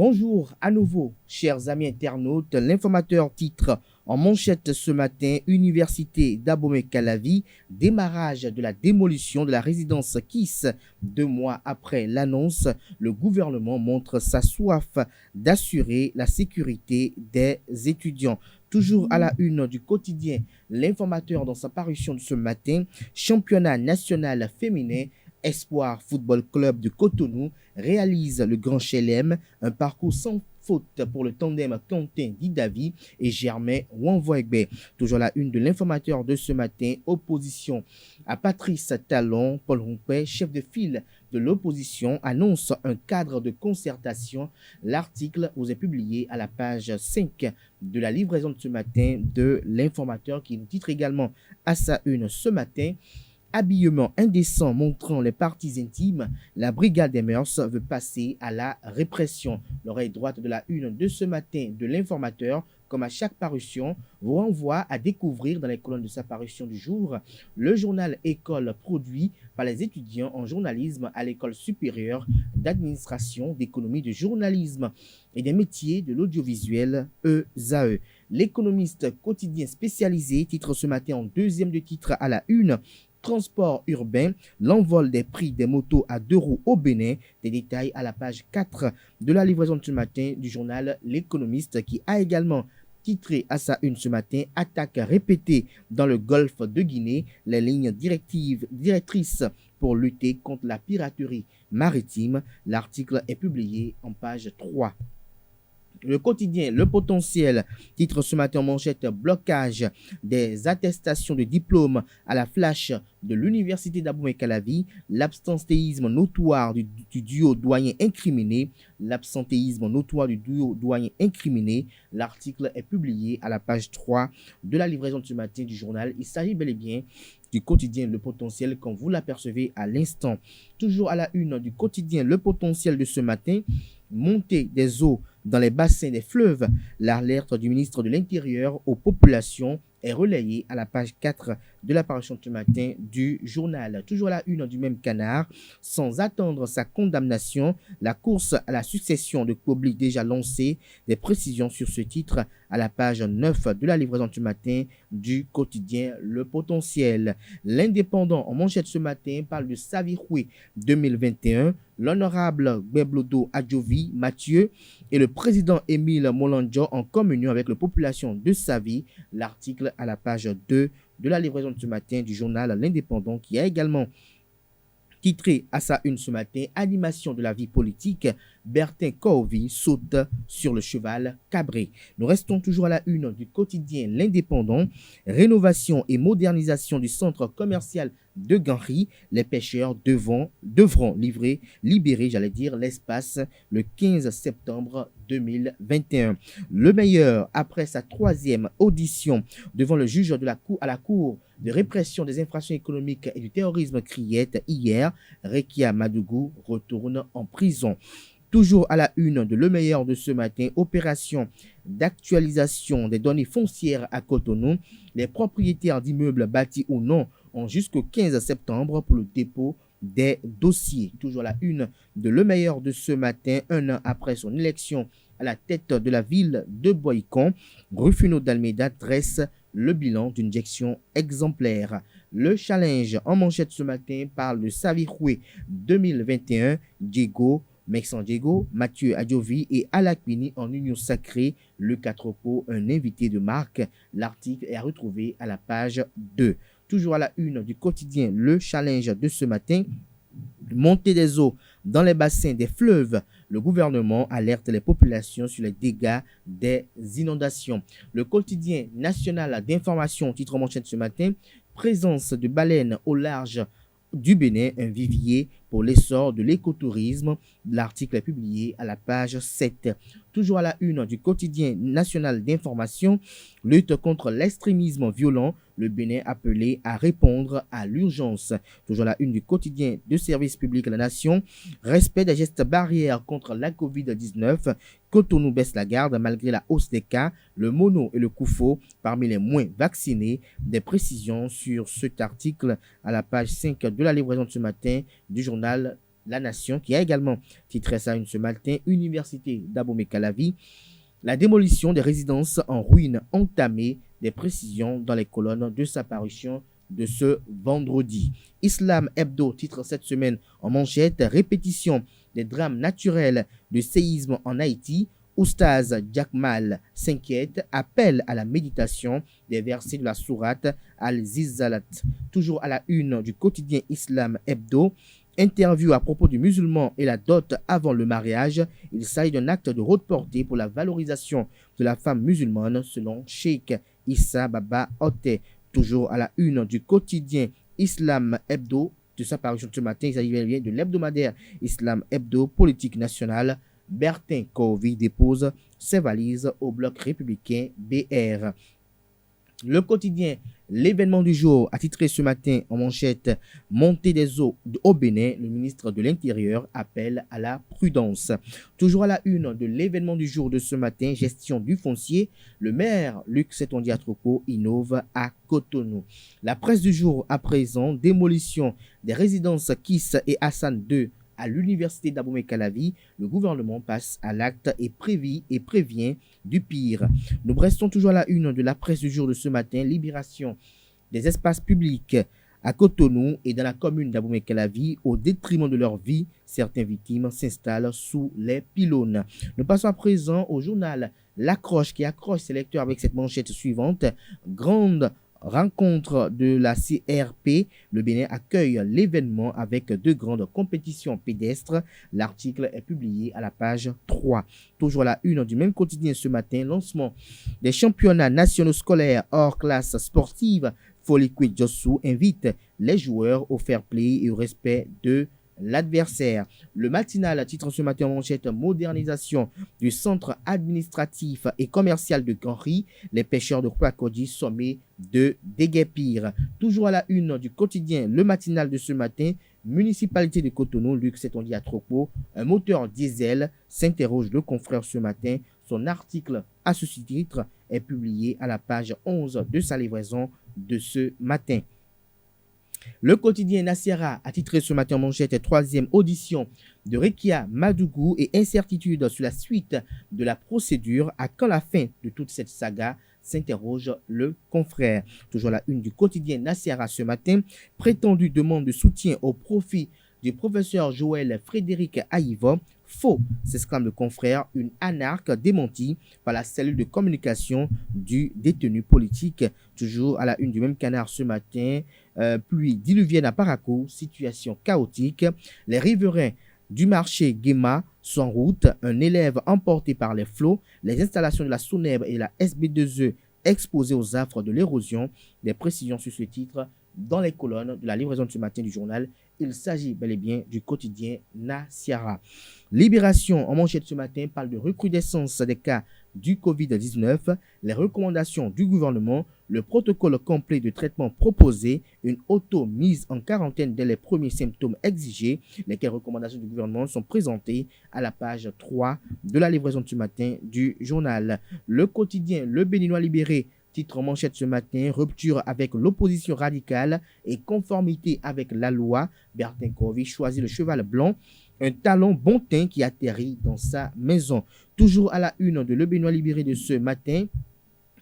Bonjour à nouveau, chers amis internautes. L'informateur titre en manchette ce matin: Université d'Abomey-Calavi, démarrage de la démolition de la résidence KISS. 2 mois après l'annonce, le gouvernement montre sa soif d'assurer la sécurité des étudiants. Toujours à la une du quotidien, l'informateur dans sa parution de ce matin: championnat national féminin. Espoir Football Club de Cotonou réalise le Grand Chelem, un parcours sans faute pour le tandem Quentin Didavi et Germain Wanvoegbe. Toujours la une de l'informateur de ce matin: opposition à Patrice Talon. Paul Rompé, chef de file de l'opposition, annonce un cadre de concertation. L'article vous est publié à la page 5 de la livraison de ce matin de l'informateur, qui nous titre également à sa une ce matin: habillement indécent montrant les parties intimes, la brigade des mœurs veut passer à la répression. L'oreille droite de la une de ce matin de l'informateur, comme à chaque parution, vous renvoie à découvrir dans les colonnes de sa parution du jour le journal École produit par les étudiants en journalisme à l'École supérieure d'administration, d'économie, de journalisme et des métiers de l'audiovisuel ESAE. L'économiste quotidien spécialisé titre ce matin en deuxième de titre à la une: transport urbain, l'envol des prix des motos à 2 roues au Bénin. Des détails à la page 4 de la livraison de ce matin du journal L'économiste, qui a également titré à sa une ce matin: attaque répétée dans le golfe de Guinée, les lignes directrices pour lutter contre la piraterie maritime. L'article est publié en page 3. Le quotidien Le Potentiel titre ce matin en manchette: blocage des attestations de diplôme à la flash de l'université d'Abomey-Calavi, l'absentéisme notoire du duo doyen incriminé. L'absentéisme notoire du duo doyen incriminé. L'article est publié à la page 3 de la livraison de ce matin du journal. Il s'agit bel et bien du quotidien Le Potentiel, comme vous l'apercevez à l'instant. Toujours à la une du quotidien Le Potentiel de ce matin: montée des eaux dans les bassins des fleuves. L'alerte du ministre de l'Intérieur aux populations est relayée à la page 4 de la parution de ce matin du journal. Toujours à la une du même canard: sans attendre sa condamnation, la course à la succession de Kobli déjà lancée. Des précisions sur ce titre à la page 9 de la livraison de ce matin du quotidien Le Potentiel. L'Indépendant en manchette ce matin parle de Saviroué 2021. L'honorable Gbeblodo Adjovi Mathieu et le président Émile Molandjo en communion avec la population de Savi. L'article à la page 2 de la livraison de ce matin du journal L'Indépendant, qui a également titré à sa une ce matin: animation de la vie politique, Bertin Kohovi saute sur le cheval cabré. Nous restons toujours à la une du quotidien L'Indépendant: rénovation et modernisation du centre commercial de Ganry. Les pêcheurs devront libérer l'espace le 15 septembre 2021. Le meilleur, après sa 3e audition devant le juge de à la Cour de répression des infractions économiques et du terrorisme Criette hier, Rekia Madougou retourne en prison. Toujours à la une de Le Meilleur de ce matin: opération d'actualisation des données foncières à Cotonou. Les propriétaires d'immeubles bâtis ou non ont jusqu'au 15 septembre pour le dépôt des dossiers. Toujours à la une de Le Meilleur de ce matin: un an après son élection à la tête de la ville de Boycon, Rufino d'Almeida dresse le bilan d'une gestion exemplaire. Le Challenge en manchette ce matin parle de Saviroué 2021. San Diego, Mathieu Adjovi et Alakwini en union sacrée. Le 4 pots, un invité de marque. L'article est à retrouver à la page 2. Toujours à la une du quotidien Le Challenge de ce matin: montée des eaux dans les bassins des fleuves. Le gouvernement alerte les populations sur les dégâts des inondations. Le quotidien national d'information titre en manchette ce matin: présence de baleines au large du Bénin, un vivier pour l'essor de l'écotourisme. L'article est publié à la page 7. Toujours à la une du quotidien national d'information: lutte contre l'extrémisme violent, le Bénin appelé à répondre à l'urgence. Toujours à la une du quotidien de service public La Nation: respect des gestes barrières contre la Covid-19. Cotonou baisse la garde malgré la hausse des cas. Le mono et le Koufo parmi les moins vaccinés. Des précisions sur cet article à la page 5 de la livraison de ce matin du journal La Nation, qui a également titré ça ce matin, Université d'Abomey-Calavi, la démolition des résidences en ruine entamée, des précisions dans les colonnes de sa parution de ce vendredi. Islam Hebdo titre cette semaine en manchette, répétition des drames naturels de séisme en Haïti. Oustaz Jakmal s'inquiète, appelle à la méditation des versets de la sourate Al-Zizalat. Toujours à la une du quotidien Islam Hebdo, interview à propos du musulman et la dot avant le mariage. Il s'agit d'un acte de haute portée pour la valorisation de la femme musulmane selon Sheikh Issa Baba Ote. Toujours à la une du quotidien Islam Hebdo, de sa parution ce matin, il s'agit bien de l'hebdomadaire Islam Hebdo, politique nationale. Bertin Kovi dépose ses valises au bloc républicain BR. Le quotidien L'événement du jour a titré ce matin en manchette Montée des eaux au Bénin, le ministre de l'Intérieur appelle à la prudence. Toujours à la une de l'événement du jour de ce matin, gestion du foncier, le maire Luc Setondiatropo innove à Cotonou. La presse du jour à présent, démolition des résidences Kiss et Hassan II à l'université d'Abomey-Calavi, le gouvernement passe à l'acte et prévient du pire. Nous restons toujours à la une de la presse du jour de ce matin, libération des espaces publics à Cotonou et dans la commune d'Abomey-Calavi au détriment de leur vie. Certaines victimes s'installent sous les pylônes. Nous passons à présent au journal L'Accroche qui accroche ses lecteurs avec cette manchette suivante. Grande rencontre de la CRP, le Bénin accueille l'événement avec 2 grandes compétitions pédestres. L'article est publié à la page 3. Toujours à la une du même quotidien ce matin, lancement des championnats nationaux scolaires hors classe sportive. Foliquid Jossou invite les joueurs au fair play et au respect de l'adversaire. Le matinal titre ce matin en manchette modernisation du centre administratif et commercial de Ganri. Les pêcheurs de Kwakodi sommés de déguerpir. Toujours à la une du quotidien Le Matinal de ce matin, municipalité de Cotonou, Luc Setondiatropo, un moteur diesel, s'interroge le confrère ce matin. Son article à ce titre est publié à la page 11 de sa livraison de ce matin. Le quotidien Nassera a titré ce matin en manchette 3e audition de Rekia Madougou et incertitude sur la suite de la procédure. À quand la fin de toute cette saga, s'interroge le confrère. Toujours la une du quotidien Nassera ce matin, prétendue demande de soutien au profit du professeur Joël Frédéric Aïva. Faux, s'exclame le confrère, une anarque démentie par la cellule de communication du détenu politique. Toujours à la une du même canard ce matin, pluie diluvienne à Parakou, situation chaotique. Les riverains du marché Guéma sont en route, un élève emporté par les flots, les installations de la SONEB et la SB2E exposées aux affres de l'érosion. Des précisions sur ce titre dans les colonnes de la livraison de ce matin du journal. Il s'agit bel et bien du quotidien Nassera. Libération en manchette ce matin parle de recrudescence des cas du Covid-19, les recommandations du gouvernement, le protocole complet de traitement proposé, une auto-mise en quarantaine dès les premiers symptômes exigés. Lesquelles recommandations du gouvernement sont présentées à la page 3 de la livraison de ce matin du journal. Le quotidien Le Béninois libéré titre en manchette ce matin, rupture avec l'opposition radicale et conformité avec la loi. Bertin Kovi choisit le cheval blanc, un talon bon teint qui atterrit dans sa maison. Toujours à la une de Le Béninois libéré de ce matin,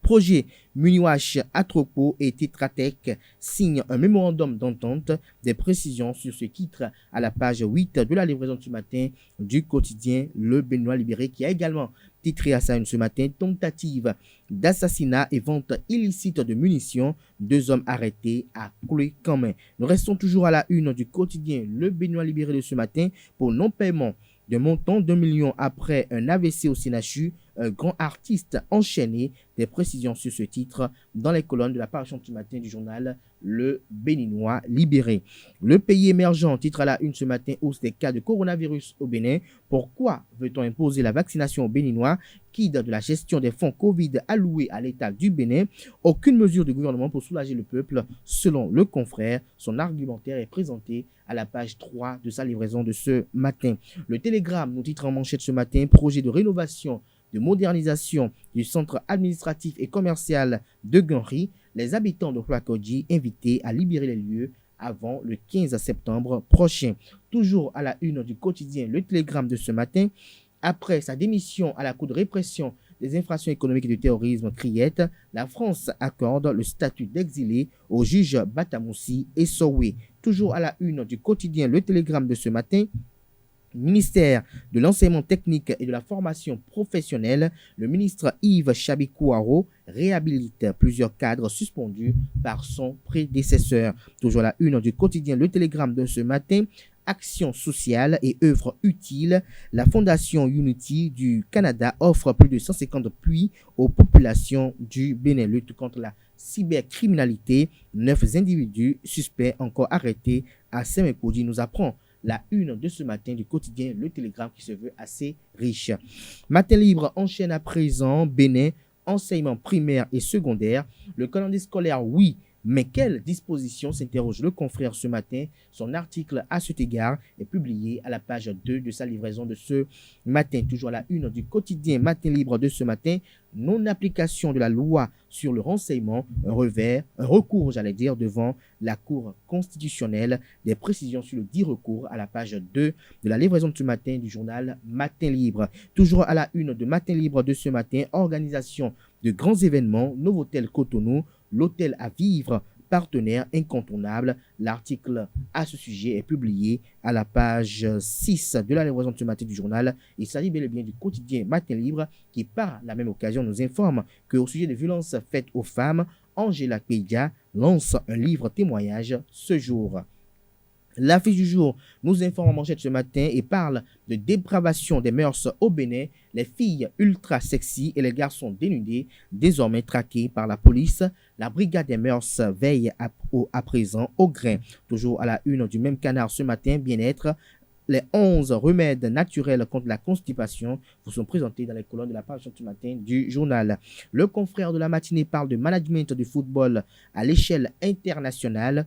projet Muniwash Atropo et Tetratec signent un mémorandum d'entente. Des précisions sur ce titre à la page 8 de la livraison de ce matin du quotidien Le Béninois libéré qui a également titré à sa une ce matin, tentative d'assassinat et vente illicite de munitions, 2 hommes arrêtés à Cloué-Camin. Nous restons toujours à la une du quotidien Le Béninois libéré de ce matin pour non-paiement de montant d'1 million après un AVC au CNHU, un grand artiste enchaîné. Des précisions sur ce titre dans les colonnes de la parution du matin du journal Le Béninois libéré. Le pays émergent titre à la une ce matin, hausse des cas de coronavirus au Bénin. Pourquoi veut-on imposer la vaccination aux Béninois? Guide de la gestion des fonds Covid alloués à l'État du Bénin. Aucune mesure du gouvernement pour soulager le peuple, selon le confrère. Son argumentaire est présenté à la page 3 de sa livraison de ce matin. Le Télégramme nous titre en manchette ce matin, projet de rénovation, de modernisation du centre administratif et commercial de Ganri. Les habitants de Kwakodi invités à libérer les lieux avant le 15 septembre prochain. Toujours à la une du quotidien Le Télégramme de ce matin, après sa démission à la Cour de répression des infractions économiques et du terrorisme CRIET, la France accorde le statut d'exilé aux juges Batamoussi et Sowé. Toujours à la une du quotidien Le Télégramme de ce matin, ministère de l'enseignement technique et de la formation professionnelle, le ministre Yves Chabikouaro réhabilite plusieurs cadres suspendus par son prédécesseur. Toujours à la une du quotidien Le Télégramme de ce matin, action sociale et œuvres utiles, la Fondation Unity du Canada offre plus de 150 puits aux populations du Bénin. Lutte contre la cybercriminalité, 9 individus suspects encore arrêtés à Sémékoudi, nous apprend la une de ce matin du quotidien Le Télégramme qui se veut assez riche. Matin libre enchaîne à présent Bénin, enseignement primaire et secondaire. Le calendrier scolaire, oui, mais quelles dispositions, s'interroge le confrère ce matin. Son article à cet égard est publié à la page 2 de sa livraison de ce matin. Toujours à la une du quotidien Matin libre de ce matin, non-application de la loi sur le renseignement, un recours, devant la Cour constitutionnelle. Des précisions sur le dit recours à la page 2 de la livraison de ce matin du journal Matin libre. Toujours à la une de Matin libre de ce matin, organisation de grands événements, Novotel Cotonou, l'hôtel à vivre, partenaire incontournable. L'article à ce sujet est publié à la page 6 de la livraison de ce matin du journal. Il s'agit bel et bien du quotidien Matin libre qui, par la même occasion, nous informe qu'au sujet des violences faites aux femmes, Angela Pédia lance un livre témoignage ce jour. L'affiche du jour nous informe en manchette ce matin et parle de dépravation des mœurs au Bénin. Les filles ultra sexy et les garçons dénudés, désormais traqués par la police. La brigade des mœurs veille à présent au grain. Toujours à la une du même canard ce matin, bien-être. Les 11 remèdes naturels contre la constipation vous sont présentés dans les colonnes de la page ce matin du journal. Le confrère de la matinée parle de management du football à l'échelle internationale.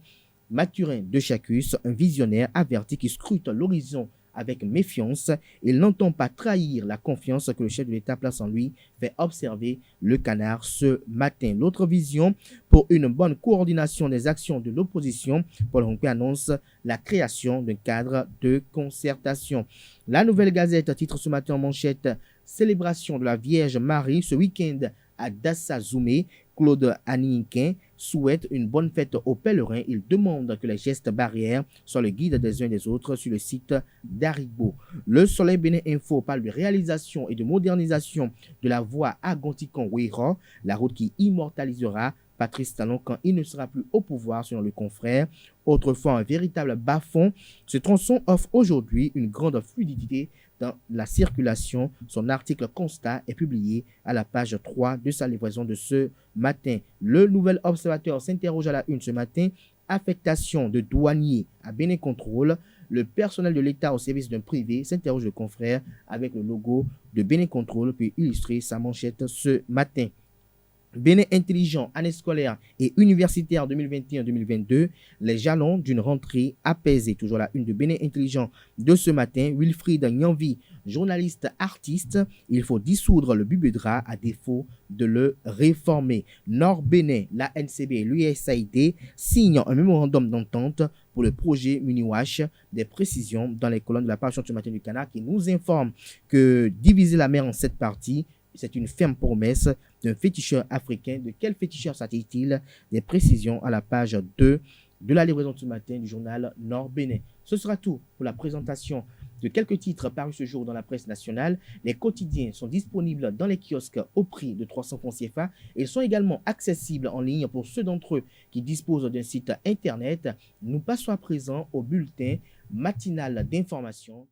Mathurin de Chacus, un visionnaire averti qui scrute l'horizon avec méfiance. Il n'entend pas trahir la confiance que le chef de l'État place en lui, fait observer le canard ce matin. L'autre vision, pour une bonne coordination des actions de l'opposition, Paul Ronquet annonce la création d'un cadre de concertation. La Nouvelle Gazette titre ce matin en manchette « Célébration de la Vierge Marie ce week-end à Dassa-Zoumé ». Claude Aninquin souhaite une bonne fête aux pèlerins. Il demande que les gestes barrières soient le guide des uns et des autres sur le site d'Aribo. Le Soleil Bénin Info parle de réalisation et de modernisation de la voie à Gonticon-Ouéran, la route qui immortalisera Patrice Talon quand il ne sera plus au pouvoir selon le confrère. Autrefois un véritable bas-fond, ce tronçon offre aujourd'hui une grande fluidité dans la circulation. Son article constat est publié à la page 3 de sa livraison de ce matin. Le Nouvel Observateur s'interroge à la une ce matin. Affectation de douaniers à Bénin Contrôle. Le personnel de l'État au service d'un privé, s'interroge le confrère avec le logo de Bénin Contrôle puis illustrer sa manchette ce matin. Bénin intelligent, année scolaire et universitaire 2021-2022, les jalons d'une rentrée apaisée. Toujours la une de Bénin intelligent de ce matin, Wilfried Nyanvi, journaliste artiste, il faut dissoudre le Bubudra à défaut de le réformer. Nord-Bénin, la NCB et l'USAID signent un mémorandum d'entente pour le projet Muniwash. Des précisions dans les colonnes de la page ce matin du Canard qui nous informe que diviser la mer en 7 parties, c'est une ferme promesse d'un féticheur africain. De quel féticheur s'agit-il? Des précisions à la page 2 de la livraison de ce matin du journal Nord-Bénin. Ce sera tout pour la présentation de quelques titres parus ce jour dans la presse nationale. Les quotidiens sont disponibles dans les kiosques au prix de 300 francs CFA. Ils sont également accessibles en ligne pour ceux d'entre eux qui disposent d'un site internet. Nous passons à présent au bulletin matinal d'information.